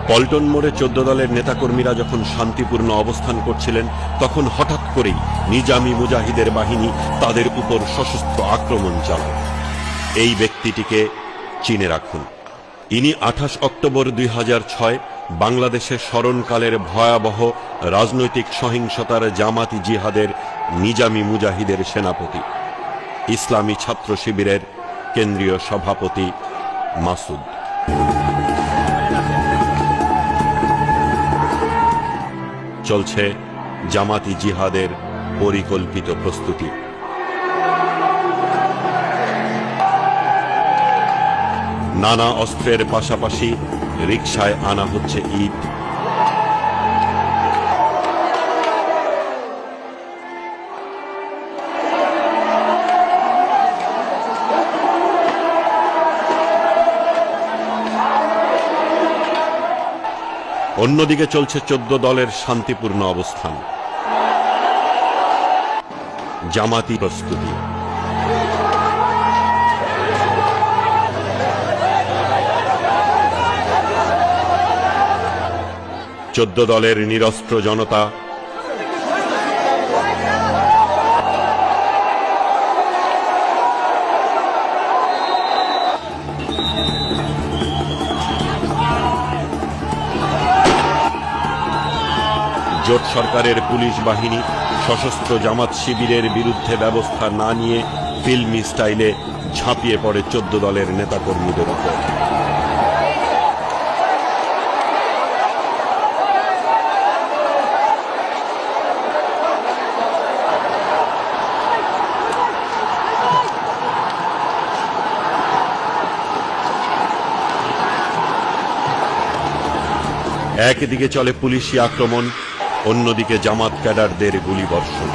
পল্টন মোড়ে 14 দলের নেতাকর্মীরা যখন শান্তিপূর্ণ অবস্থান করছিলেন, তখন হঠাৎ করেই নিজামী মুজাহিদের বাহিনী তাদের উপর সশস্ত্র আক্রমণ চালায়। এই ব্যক্তিটিকে চিনে রাখুন। ইনি 28 অক্টোবর 2006 বাংলাদেশের স্মরণকালের ভয়াবহ রাজনৈতিক সহিংসতার জামাতি জিহাদের নিজামী মুজাহিদের সেনাপতি, ইসলামী ছাত্র শিবিরের কেন্দ্রীয় সভাপতি মাসুদ। চলছে জামাতি জিহাদের পরিকল্পিত প্রস্তুতি। নানা অস্ত্রের পাশাপাশি রিকশায় আনা হচ্ছে ইট, অন্যদিকে চলছে 14 দলের শান্তিপূর্ণ অবস্থান, জামাতি প্রস্তুতি। চোদ্দ দলের নিরস্ত্র জনতা জোট সরকারের পুলিশ বাহিনী সশস্ত্র জামাত শিবিরের বিরুদ্ধে ব্যবস্থা না নিয়ে ফিল্মি স্টাইলে ঝাঁপিয়ে পড়ে 14 দলের নেতাকর্মীদের উপর। একদিকে চলে পুলিশি আক্রমণ, অন্যদিকে জামাত ক্যাডারদের গুলিবর্ষণ।